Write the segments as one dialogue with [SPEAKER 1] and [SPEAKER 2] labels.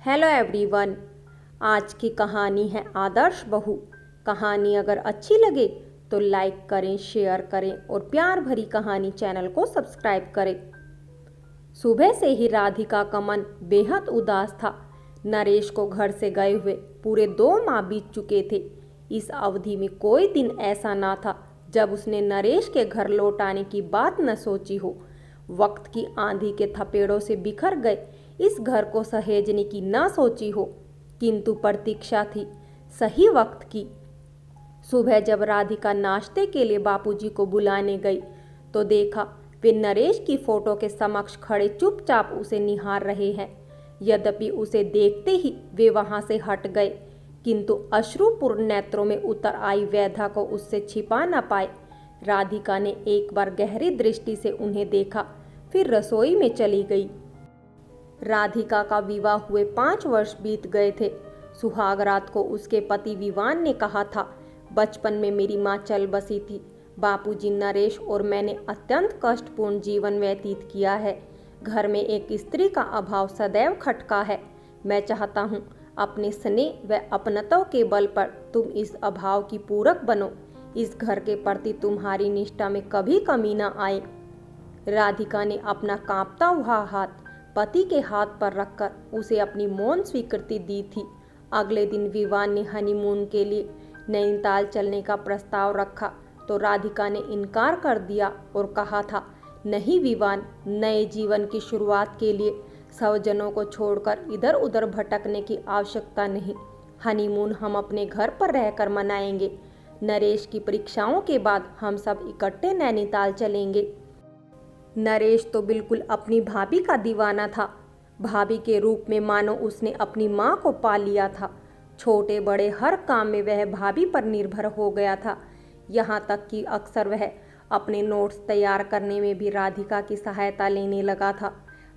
[SPEAKER 1] Hello everyone. आज की कहानी है आदर्श बहू। कहानी अगर अच्छी लगे तो लाइक करें, शेयर करें और प्यार भरी कहानी चैनल को सब्सक्राइब करें। सुबह से ही राधिका का मन बेहद उदास था। नरेश को घर से गए हुए पूरे 2 माह बीत चुके थे। इस अवधि में कोई दिन ऐसा ना था जब उसने नरेश के घर लौट आने की बात न सोची हो। वक्त की आंधी के थपेड़ों से बिखर गए इस घर को सहेजने की ना सोची हो, किंतु प्रतीक्षा थी सही वक्त की। सुबह जब राधिका नाश्ते के लिए बापूजी को बुलाने गई तो देखा वे नरेश की फोटो के समक्ष खड़े चुपचाप उसे निहार रहे हैं। यद्यपि उसे देखते ही वे वहां से हट गए, किंतु अश्रुपूर्ण नेत्रों में उतर आई व्यथा को उससे छिपा न पाए। राधिका ने एक बार गहरी दृष्टि से उन्हें देखा, फिर रसोई में चली गई। राधिका का विवाह हुए 5 वर्ष बीत गए थे। सुहाग रात को उसके पति विवान ने कहा था, बचपन में मेरी माँ चल बसी थी। बापूजी, नरेश और मैंने अत्यंत कष्टपूर्ण जीवन व्यतीत किया है। घर में एक स्त्री का अभाव सदैव खटका है। मैं चाहता हूँ अपने स्नेह व अपनत्व के बल पर तुम इस अभाव की पूरक बनो। इस घर के प्रति तुम्हारी निष्ठा में कभी कमी न आए। राधिका ने अपना कांपता हुआ हाथ पति के हाथ पर रखकर उसे अपनी मौन स्वीकृति दी थी। अगले दिन विवान ने हनीमून के लिए नैनीताल चलने का प्रस्ताव रखा तो राधिका ने इनकार कर दिया और कहा था, नहीं विवान, नए जीवन की शुरुआत के लिए स्वजनों को छोड़कर इधर उधर भटकने की आवश्यकता नहीं। हनीमून हम अपने घर पर रहकर मनाएंगे। नरेश की परीक्षाओं के बाद हम सब इकट्ठे नैनीताल चलेंगे। नरेश तो बिल्कुल अपनी भाभी का दीवाना था। भाभी के रूप में मानो उसने अपनी माँ को पा लिया था। छोटे बड़े हर काम में वह भाभी पर निर्भर हो गया था। यहाँ तक कि अक्सर वह अपने नोट्स तैयार करने में भी राधिका की सहायता लेने लगा था।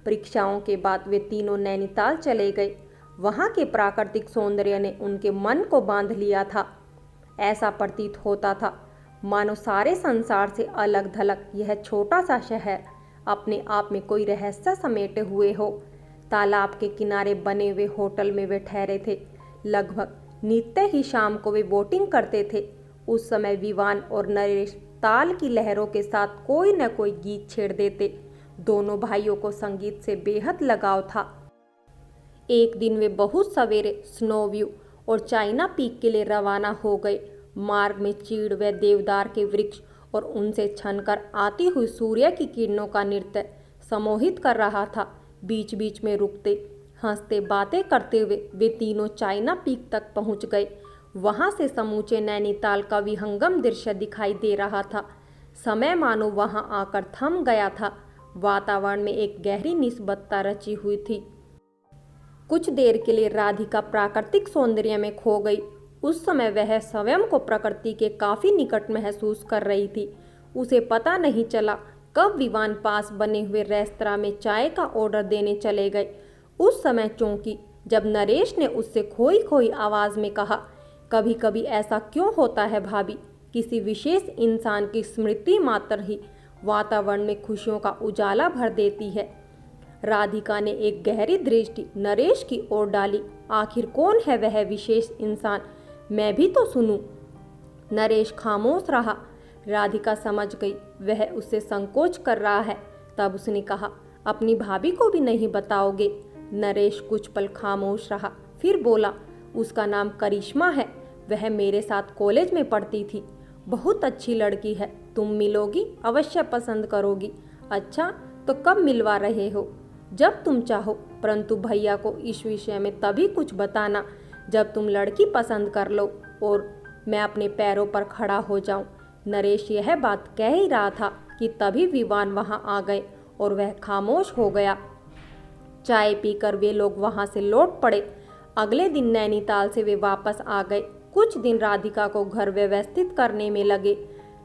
[SPEAKER 1] परीक्षाओं के बाद वे तीनों नैनीताल चले गए। वहाँ के प्राकृतिक सौंदर्य ने उनके मन को बांध लिया था। ऐसा प्रतीत होता था मानो सारे संसार से अलग थलग यह छोटा सा शहर अपने आप में कोई रहस्य समेटे हुए हो। तालाब के किनारे बने हुए होटल में वे ठहरे थे। लगभग नित्य ही शाम को वे बोटिंग करते थे। उस समय विवान और नरेश ताल की लहरों के साथ कोई न कोई गीत छेड़ देते। दोनों भाइयों को संगीत से बेहद लगाव था। एक दिन वे बहुत सवेरे स्नो व्यू और चाइना पीक के लिए रवाना हो गए। मार्ग में चीड़ व देवदार के वृक्ष और उनसे छनकर आती हुई सूर्य की किरणों का नृत्य सम्मोहित कर रहा था। बीच बीच में रुकते, हंसते, बातें करते हुए वे तीनों चाइना पीक तक पहुंच गए। वहां से समूचे नैनीताल का विहंगम दृश्य दिखाई दे रहा था। समय मानो वहां आकर थम गया था। वातावरण में एक गहरी निस्बत्ता रची हुई थी। कुछ देर के लिए राधिका प्राकृतिक सौंदर्य में खो गई। उस समय वह स्वयं को प्रकृति के काफी निकट महसूस कर रही थी। उसे पता नहीं चला कब विवान पास बने हुए रेस्तरां में चाय का ऑर्डर देने चले गए। उस समय चौंकी जब नरेश ने उससे खोई खोई आवाज में कहा, कभी कभी ऐसा क्यों होता है भाभी, किसी विशेष इंसान की स्मृति मात्र ही वातावरण में खुशियों का उजाला भर देती है। राधिका ने एक गहरी दृष्टि नरेश की ओर डाली। आखिर कौन है वह विशेष इंसान, मैं भी तो सुनूं। नरेश खामोश रहा। राधिका समझ गई वह उससे संकोच कर रहा है। तब उसने कहा, अपनी भाभी को भी नहीं बताओगे? नरेश कुछ पल खामोश रहा, फिर बोला, उसका नाम करिश्मा है। वह मेरे साथ कॉलेज में पढ़ती थी। बहुत अच्छी लड़की है, तुम मिलोगी, अवश्य पसंद करोगी। अच्छा, तो कब मिलवा रहे हो? जब तुम चाहो, परंतु भैया को इस विषय में तभी कुछ बताना जब तुम लड़की पसंद कर लो और मैं अपने पैरों पर खड़ा हो जाऊं। नरेश यह बात कह ही रहा था कि तभी विवान वहां आ गए और वह खामोश हो गया। चाय पीकर वे लोग वहां से लौट पड़े। अगले दिन नैनीताल से वे वापस आ गए। कुछ दिन राधिका को घर व्यवस्थित करने में लगे।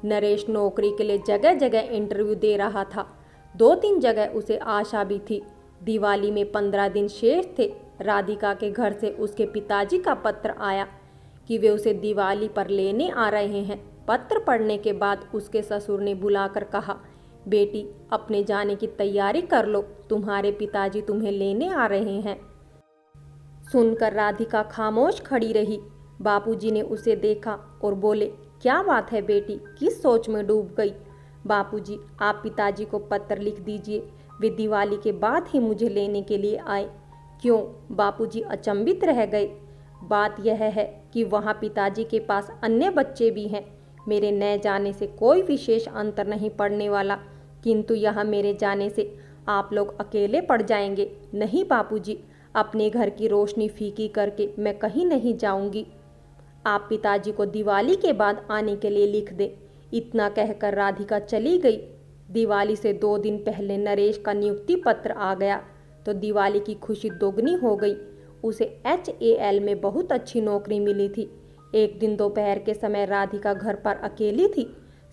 [SPEAKER 1] नरेश नौकरी के लिए जगह जगह इंटरव्यू दे रहा था। 2-3 जगह उसे आशा भी थी। दिवाली में 15 दिन शेष थे। राधिका के घर से उसके पिताजी का पत्र आया कि वे उसे दिवाली पर लेने आ रहे हैं। पत्र पढ़ने के बाद उसके ससुर ने बुलाकर कहा, बेटी, अपने जाने की तैयारी कर लो, तुम्हारे पिताजी तुम्हें लेने आ रहे हैं। सुनकर राधिका खामोश खड़ी रही। बापूजी ने उसे देखा और बोले, क्या बात है बेटी, किस सोच में डूब गई? बापूजी, आप पिताजी को पत्र लिख दीजिए, वे दिवाली के बाद ही मुझे लेने के लिए आए। क्यों? बापूजी अचंभित रह गए। बात यह है कि वहाँ पिताजी के पास अन्य बच्चे भी हैं। मेरे न जाने से कोई विशेष अंतर नहीं पड़ने वाला, किंतु यहाँ मेरे जाने से आप लोग अकेले पड़ जाएंगे। नहीं बापूजी, अपने घर की रोशनी फीकी करके मैं कहीं नहीं जाऊंगी। आप पिताजी को दिवाली के बाद आने के लिए लिख दें। इतना कहकर राधिका चली गई। दिवाली से 2 दिन पहले नरेश का नियुक्ति पत्र आ गया तो दिवाली की खुशी दोगुनी हो गई। उसे HAL में बहुत अच्छी नौकरी मिली थी। एक दिन दोपहर के समय राधिका घर पर अकेली थी।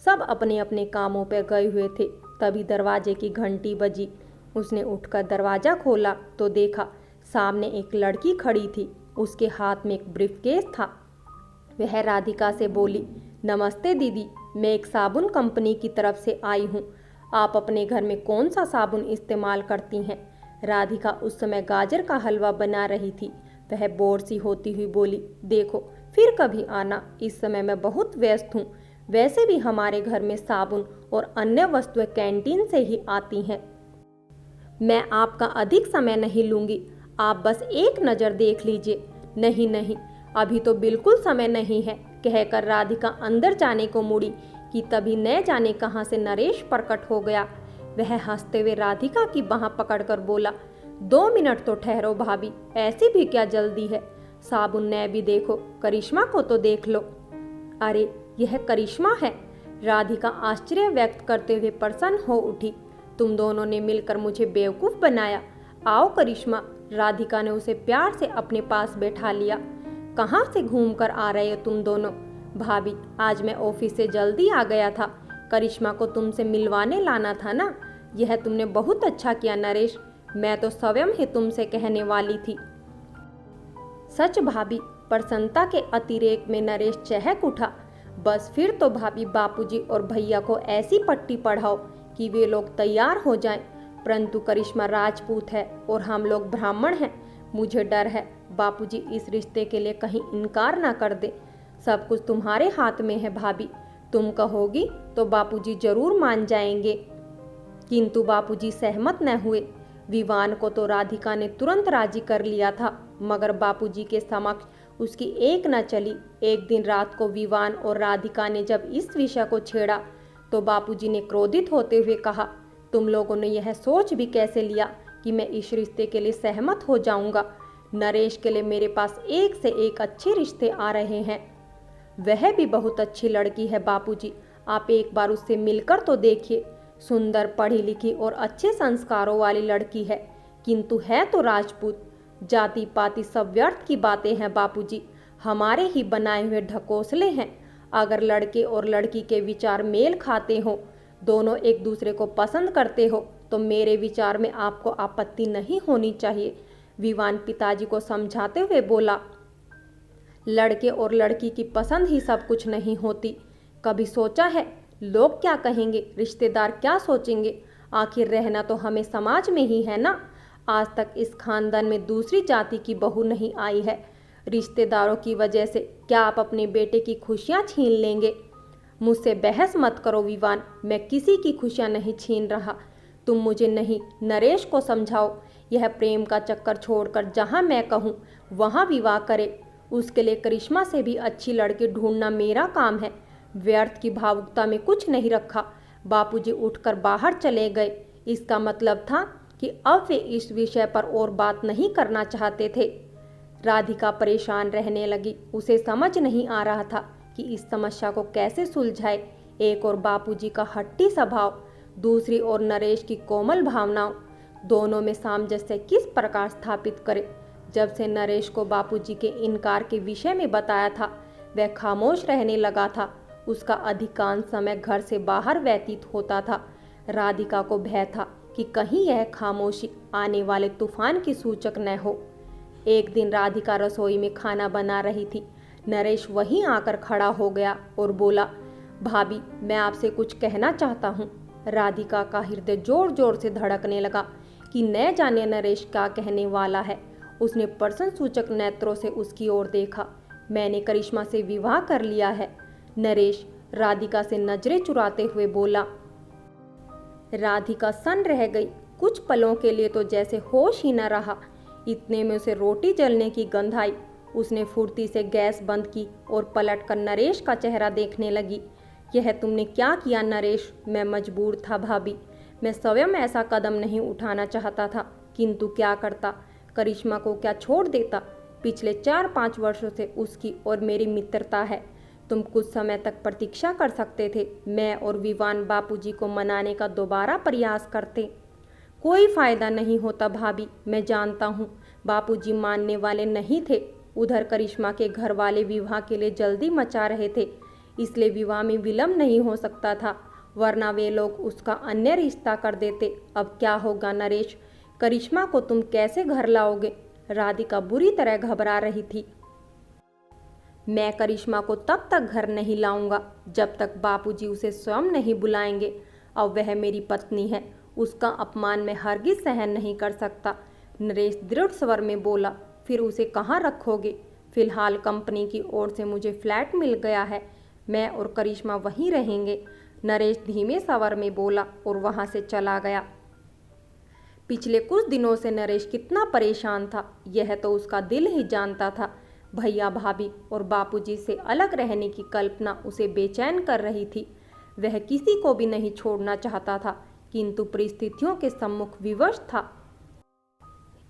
[SPEAKER 1] सब अपने अपने कामों पर गए हुए थे। तभी दरवाजे की घंटी बजी। उसने उठकर दरवाज़ा खोला तो देखा सामने एक लड़की खड़ी थी। उसके हाथ में एक ब्रीफकेस था। वह राधिका से बोली, नमस्ते दीदी, मैं एक साबुन कंपनी की तरफ से आई हूँ। आप अपने घर में कौन सा साबुन इस्तेमाल करती हैं? राधिका उस समय गाजर का हलवा बना रही थी। वह बोर सी होती हुई बोली, देखो फिर कभी आना, इस समय मैं बहुत व्यस्त हूँ। वैसे भी हमारे घर में साबुन और अन्य वस्तुएं कैंटीन से ही आती हैं। मैं आपका अधिक समय नहीं लूँगी, आप बस एक नज़र देख लीजिए। नहीं नहीं, अभी तो बिल्कुल समय नहीं है, कहकर राधिका अंदर जाने को मुड़ी कि तभी न जाने कहाँ से नरेश प्रकट हो गया। वह हंसते हुए राधिका की बाँह पकड़कर बोला, 2 मिनट तो ठहरो भाभी, ऐसी भी क्या जल्दी है? साबुन ने भी देखो, करिश्मा को तो देख लो। अरे यह करिश्मा है? राधिका आश्चर्य व्यक्त करते हुए प्रसन्न हो उठी। तुम दोनों ने मिलकर मुझे बेवकूफ़ बनाया। आओ करिश्मा। राधिका ने उसे प्यार से अपने पास बैठा लिया। कहाँ से घूम कर आ रहे हो तुम दोनों? भाभी, आज मैं ऑफिस से जल्दी आ गया था, करिश्मा को तुमसे मिलवाने लाना था ना। यह तुमने बहुत अच्छा किया नरेश, मैं तो स्वयं ही तुमसे कहने वाली थी। सच भाभी, प्रसन्नता के अतिरेक में नरेश चहक उठा। बस फिर तो भाभी बापूजी और भैया को ऐसी पट्टी पढ़ाओ कि वे लोग तैयार हो जाएं। परंतु करिश्मा राजपूत है और हम लोग ब्राह्मण हैं। मुझे डर है बापूजी इस रिश्ते के लिए कहीं इनकार ना कर दे। सब कुछ तुम्हारे हाथ में है भाभी, तुम कहोगी तो बापूजी जरूर मान जाएंगे। किंतु बापूजी सहमत न हुए। विवान को तो राधिका ने तुरंत राजी कर लिया था, मगर बापूजी के समक्ष उसकी एक न चली। एक दिन रात को विवान और राधिका ने जब इस विषय को छेड़ा तो बापूजी ने क्रोधित होते हुए कहा, तुम लोगों ने यह सोच भी कैसे लिया कि मैं इस रिश्ते के लिए सहमत हो जाऊंगा? नरेश के लिए मेरे पास एक से एक अच्छे रिश्ते आ रहे हैं। वह भी बहुत अच्छी लड़की है बापूजी, आप एक बार उससे मिलकर तो देखिए। सुंदर, पढ़ी लिखी और अच्छे संस्कारों वाली लड़की है, किंतु है तो राजपूत। जाति पाति सब व्यर्थ की बातें हैं बापूजी, हमारे ही बनाए हुए ढकोसले हैं। अगर लड़के और लड़की के विचार मेल खाते हो, दोनों एक दूसरे को पसंद करते हो, तो मेरे विचार में आपको आपत्ति नहीं होनी चाहिए। विवान पिताजी को समझाते हुए बोला, लड़के और लड़की की पसंद ही सब कुछ नहीं होती। कभी सोचा है लोग क्या कहेंगे, रिश्तेदार क्या सोचेंगे? आखिर रहना तो हमें समाज में ही है ना। आज तक इस खानदान में दूसरी जाति की बहू नहीं आई है। रिश्तेदारों की वजह से क्या आप अपने बेटे की खुशियां छीन लेंगे? मुझसे बहस मत करो विवान, मैं किसी की खुशियां नहीं छीन रहा। तुम मुझे नहीं, नरेश को समझाओ, यह प्रेम का चक्कर छोड़कर जहां मैं कहूं वहां विवाह करे। उसके लिए करिश्मा से भी अच्छी लड़की ढूंढना मेरा काम है। व्यर्थ की भावुकता में कुछ नहीं रखा। बापूजी उठकर बाहर चले गए। इसका मतलब था कि अब वे इस विषय पर और बात नहीं करना चाहते थे। राधिका परेशान रहने लगी। उसे समझ नहीं आ रहा था कि इस समस्या को कैसे सुलझाए। एक और बापूजी का हट्टी स्वभाव, दूसरी ओर नरेश की कोमल भावनाओं, दोनों में सामंजस्य किस प्रकार स्थापित करे। जब से नरेश को बापूजी के इनकार के विषय में बताया था, वह खामोश रहने लगा था। उसका अधिकांश समय घर से बाहर व्यतीत होता था। राधिका को भय था कि कहीं यह खामोशी आने वाले तूफान की सूचक न हो। एक दिन राधिका रसोई में खाना बना रही थी। नरेश वहीं आकर खड़ा हो गया और बोला, भाभी मैं आपसे कुछ कहना चाहता हूँ। राधिका का हृदय जोर जोर से धड़कने लगा कि न जाने नरेश क्या कहने वाला है उसने प्रश्न सूचक नेत्रों से उसकी ओर देखा। मैंने करिश्मा से विवाह कर लिया है, नरेश राधिका से नजरें चुराते हुए बोला। राधिका सन्न रह गई। कुछ पलों के लिए तो जैसे होश ही न रहा। इतने में उसे रोटी जलने की गंध आई। उसने फुर्ती से गैस बंद की और पलटकर नरेश का चेहरा देखने लगी। यह तुमने क्या किया नरेश? मैं मजबूर था भाभी। मैं स्वयं ऐसा कदम नहीं उठाना चाहता था, किंतु क्या करता। करिश्मा को क्या छोड़ देता? पिछले 4-5 वर्षों से उसकी और मेरी मित्रता है। तुम कुछ समय तक प्रतीक्षा कर सकते थे। मैं और विवान बापूजी को मनाने का दोबारा प्रयास करते। कोई फायदा नहीं होता भाभी, मैं जानता हूँ। बापूजी मानने वाले नहीं थे। उधर करिश्मा के घर वाले विवाह के लिए जल्दी मचा रहे थे, इसलिए विवाह में विलंब नहीं हो सकता था, वरना वे लोग उसका अन्य रिश्ता कर देते। अब क्या होगा नरेश? करिश्मा को तुम कैसे घर लाओगे? राधिका बुरी तरह घबरा रही थी। मैं करिश्मा को तब तक घर नहीं लाऊंगा जब तक बापूजी उसे स्वयं नहीं बुलाएंगे। अब वह मेरी पत्नी है, उसका अपमान मैं हरगिज सहन नहीं कर सकता, नरेश दृढ़ स्वर में बोला। फिर उसे कहाँ रखोगे? फिलहाल कंपनी की ओर से मुझे फ्लैट मिल गया है, मैं और करिश्मा वहीं रहेंगे, नरेश धीमे स्वर में बोला और वहां से चला गया। पिछले कुछ दिनों से नरेश कितना परेशान था, यह तो उसका दिल ही जानता था। भैया भाभी और बापूजी से अलग रहने की कल्पना उसे बेचैन कर रही थी। वह किसी को भी नहीं छोड़ना चाहता था, किंतु परिस्थितियों के सम्मुख विवश था।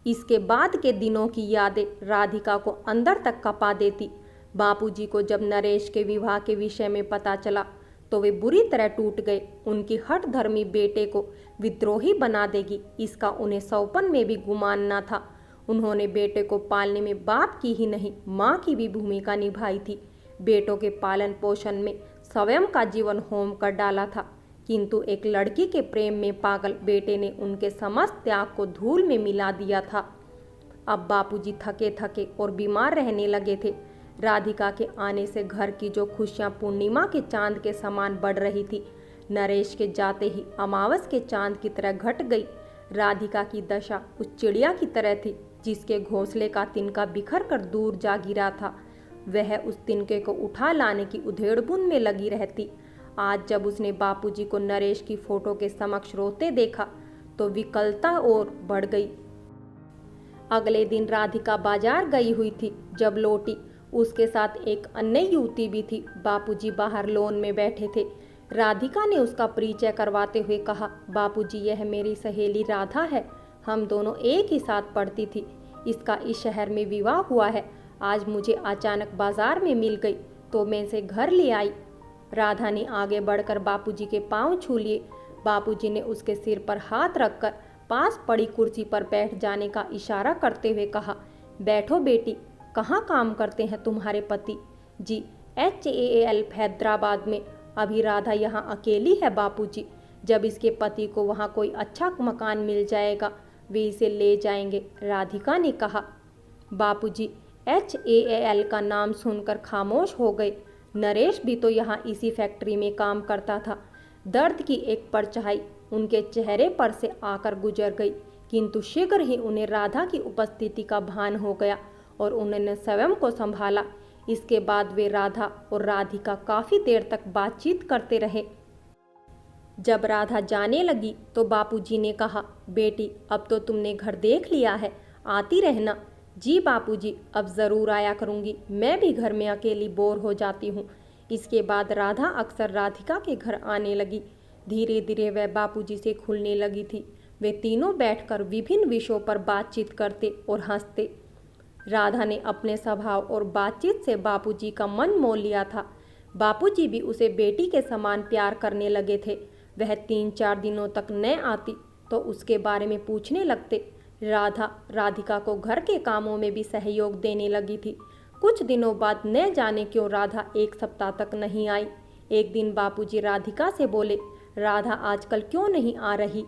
[SPEAKER 1] इसके बाद के दिनों की यादें राधिका को अंदर तक कपा देती। बापूजी को जब नरेश के विवाह के विषय में पता चला तो वे बुरी तरह टूट गए। उनकी हठधर्मी बेटे को विद्रोही बना देगी, इसका उन्हें सौपन में भी गुमान न था। उन्होंने बेटे को पालने में बाप की ही नहीं, माँ की भी भूमिका निभाई थी। बेटों के पालन पोषण में स्वयं का जीवन होम कर डाला था, किंतु एक लड़की के प्रेम में पागल बेटे ने उनके समस्त त्याग को धूल में मिला दिया था। अब बापूजी थके थके और बीमार रहने लगे थे। राधिका के आने से घर की जो खुशियां पूर्णिमा के चांद के समान बढ़ रही थी, नरेश के जाते ही अमावस के चांद की तरह घट गई। राधिका की दशा उस चिड़िया की तरह थी जिसके घोंसले का तिनका बिखर कर दूर जा गिरा था। वह उस तिनके को उठा लाने की उधेड़बुन में लगी रहती। आज जब उसने बापूजी को नरेश की फोटो के समक्ष रोते देखा तो विकलता और बढ़ गई। अगले दिन राधिका बाजार गई हुई थी। जब लौटी उसके साथ एक अन्य युवती भी थी। बापूजी बाहर लॉन में बैठे थे। राधिका ने उसका परिचय करवाते हुए कहा, बापूजी यह मेरी सहेली राधा है, हम दोनों एक ही साथ पढ़ती थी। इसका इस शहर में विवाह हुआ है। आज मुझे अचानक बाजार में मिल गई तो मैं इसे घर ले आई। राधा ने आगे बढ़कर बापूजी के पांव छू लिए। बापूजी ने उसके सिर पर हाथ रखकर पास पड़ी कुर्सी पर बैठ जाने का इशारा करते हुए कहा, बैठो बेटी। कहाँ काम करते हैं तुम्हारे पति? जी, HAL हैदराबाद में। अभी राधा यहाँ अकेली है बापूजी। जब इसके पति को वहाँ कोई अच्छा मकान मिल जाएगा वे इसे ले जाएंगे, राधिका ने कहा। बापूजी HAL का नाम सुनकर खामोश हो गए। नरेश भी तो यहाँ इसी फैक्ट्री में काम करता था। दर्द की एक परछाई उनके चेहरे पर से आकर गुजर गई, किंतु शीघ्र ही उन्हें राधा की उपस्थिति का भान हो गया और उन्होंने स्वयं को संभाला। इसके बाद वे राधा और राधिका काफी देर तक बातचीत करते रहे। जब राधा जाने लगी तो बापूजी ने कहा, बेटी अब तो तुमने घर देख लिया है, आती रहना। जी बापूजी, अब ज़रूर आया करूँगी, मैं भी घर में अकेली बोर हो जाती हूँ। इसके बाद राधा अक्सर राधिका के घर आने लगी। धीरे धीरे वह बापूजी से खुलने लगी थी। वे तीनों बैठकर विभिन्न विषयों पर बातचीत करते और हंसते। राधा ने अपने स्वभाव और बातचीत से बापूजी का मन मोह लिया था। बापूजी भी उसे बेटी के समान प्यार करने लगे थे। वह 3-4 दिनों तक न आती तो उसके बारे में पूछने लगते। राधा राधिका को घर के कामों में भी सहयोग देने लगी थी। कुछ दिनों बाद न जाने क्यों राधा 1 सप्ताह तक नहीं आई। एक दिन बापूजी राधिका से बोले, राधा आजकल क्यों नहीं आ रही?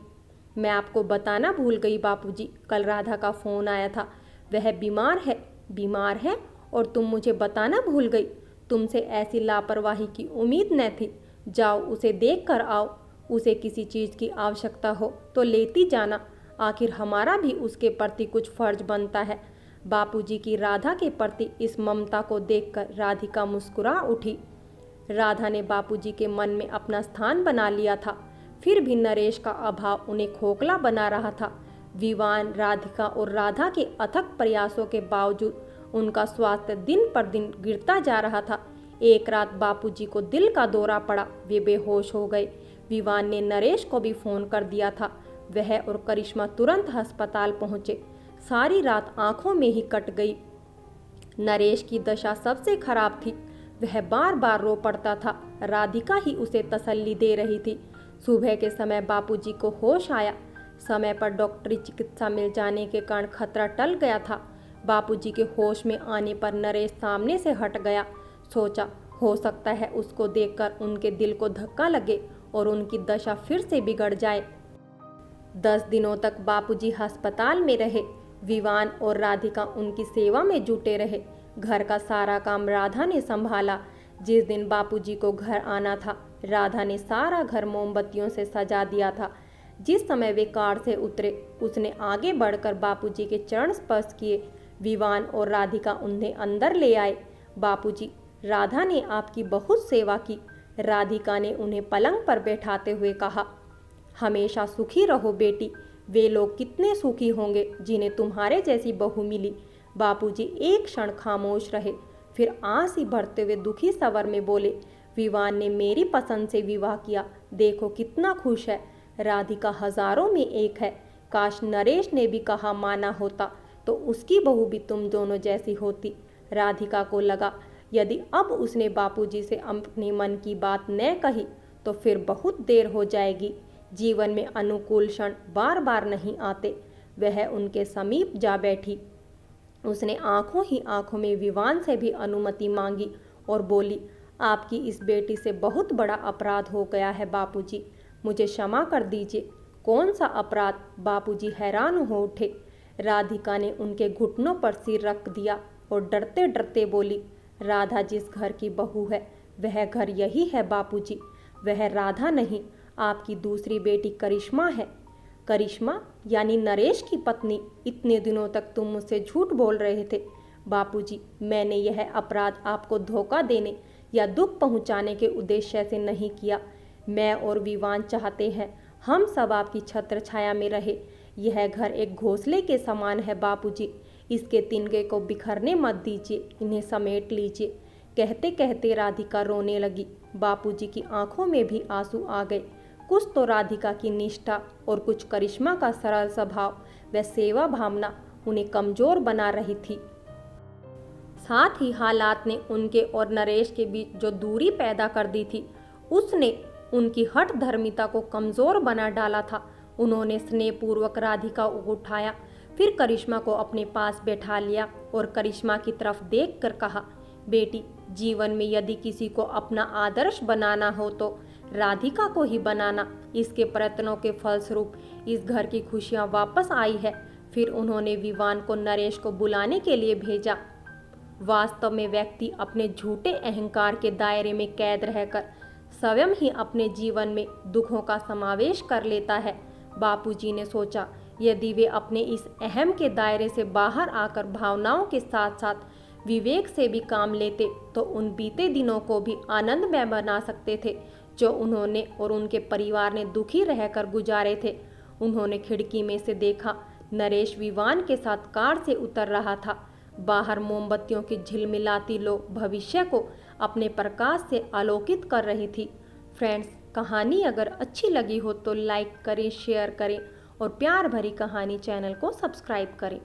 [SPEAKER 1] मैं आपको बताना भूल गई बापूजी, कल राधा का फ़ोन आया था। वह बीमार है और तुम मुझे बताना भूल गई। तुमसे ऐसी लापरवाही की उम्मीद न थी। जाओ उसे देख कर आओ। उसे किसी चीज़ की आवश्यकता हो तो लेती जाना। आखिर हमारा भी उसके प्रति कुछ फर्ज बनता है। बापूजी की राधा के प्रति इस ममता को देखकर राधिका मुस्कुरा उठी। राधा ने बापूजी के मन में अपना स्थान बना लिया था, फिर भी नरेश का अभाव उन्हें खोखला बना रहा था। विवान, राधिका और राधा के अथक प्रयासों के बावजूद उनका स्वास्थ्य दिन पर दिन गिरता जा रहा था। एक रात बापूजी को दिल का दौरा पड़ा, वे बेहोश हो गए। विवान ने नरेश को भी फोन कर दिया था। वह और करिश्मा तुरंत अस्पताल पहुंचे। सारी रात आंखों में ही कट गई। नरेश की दशा सबसे खराब थी। वह बार बार रो पड़ता था। राधिका ही उसे तसल्ली दे रही थी। सुबह के समय बापूजी को होश आया। समय पर डॉक्टरी चिकित्सा मिल जाने के कारण खतरा टल गया था। बापूजी के होश में आने पर नरेश सामने से हट गया। सोचा, हो सकता है उसको देखकर उनके दिल को धक्का लगे और उनकी दशा फिर से बिगड़ जाए। 10 दिनों तक बापूजी अस्पताल में रहे। विवान और राधिका उनकी सेवा में जुटे रहे। घर का सारा काम राधा ने संभाला। जिस दिन बापूजी को घर आना था, राधा ने सारा घर मोमबत्तियों से सजा दिया था। जिस समय वे कार से उतरे, उसने आगे बढ़कर बापूजी के चरण स्पर्श किए। विवान और राधिका उन्हें अंदर ले आए। बापूजी, राधा ने आपकी बहुत सेवा की। राधिका ने उन्हें पलंग पर बैठाते हुए कहा। हमेशा सुखी रहो बेटी। वे लोग कितने सुखी होंगे जिन्हें तुम्हारे जैसी बहू मिली। बापूजी एक क्षण खामोश रहे, फिर आंसू भरते हुए दुखी स्वर में बोले, विवान ने मेरी पसंद से विवाह किया। देखो कितना खुश है। राधिका हजारों में एक है। काश नरेश ने भी कहा माना होता तो उसकी बहू भी तुम दोनों जैसी होती। राधिका को लगा यदि अब उसने बापूजी से अपने मन की बात न कही तो फिर बहुत देर हो जाएगी। जीवन में अनुकूल क्षण बार बार नहीं आते। वह उनके समीप जा बैठी। उसने आंखों ही आंखों में विवान से भी अनुमति मांगी और बोली, आपकी इस बेटी से बहुत बड़ा अपराध हो गया है बापूजी, मुझे क्षमा कर दीजिए। कौन सा अपराध? बापूजी हैरान हो उठे। राधिका ने उनके घुटनों पर सिर रख दिया और डरते डरते बोली, राधा जिस घर की बहू है वह घर यही है बापूजी। वह राधा नहीं, आपकी दूसरी बेटी करिश्मा है। करिश्मा यानी नरेश की पत्नी। इतने दिनों तक तुम मुझसे झूठ बोल रहे थे बापूजी। मैंने यह अपराध आपको धोखा देने या दुख पहुंचाने के उद्देश्य से नहीं किया। मैं और विवान चाहते हैं हम सब आपकी छत्र छाया में रहे। यह घर एक घोंसले के समान है बापूजी। इसके तिनके को बिखरने मत दीजिए, इन्हें समेट लीजिए। कहते कहते राधिका रोने लगी। बापूजी की आंखों में भी आंसू आ गए। कुछ तो राधिका की निष्ठा और कुछ करिश्मा का सरल स्वभाव व सेवा भावना उन्हें कमजोर बना रही थी। साथ ही हालात ने उनके और नरेश के बीच जो दूरी पैदा कर दी थी, उसने उनकी हठ धर्मिता को कमजोर बना डाला था। उन्होंने स्नेहपूर्वक राधिका को उठाया, फिर करिश्मा को अपने पास बैठा लिया और करिश्मा की तरफ देखकर कहा, बेटी, जीवन में यदि किसी को अपना आदर्श बनाना हो तो राधिका को ही बनाना। इसके प्रयत्नों के फलस्वरूप इस घर की खुशियां वापस आई है। फिर उन्होंने विवान को नरेश को बुलाने के लिए भेजा। वास्तव में व्यक्ति अपने झूठे अहंकार के दायरे में कैद रहकर स्वयं ही अपने जीवन में दुखों का समावेश कर लेता है। बापूजी ने सोचा, यदि वे अपने इस अहम के दायरे से बाहर आकर भावनाओं के साथ साथ विवेक से भी काम लेते तो उन बीते दिनों को भी आनंदमय बना सकते थे जो उन्होंने और उनके परिवार ने दुखी रहकर गुजारे थे। उन्होंने खिड़की में से देखा, नरेश विवान के साथ कार से उतर रहा था। बाहर मोमबत्तियों की झिलमिलाती लो भविष्य को अपने प्रकाश से आलोकित कर रही थी। फ्रेंड्स, कहानी अगर अच्छी लगी हो तो लाइक करें, शेयर करें और प्यार भरी कहानी चैनल को सब्सक्राइब करें।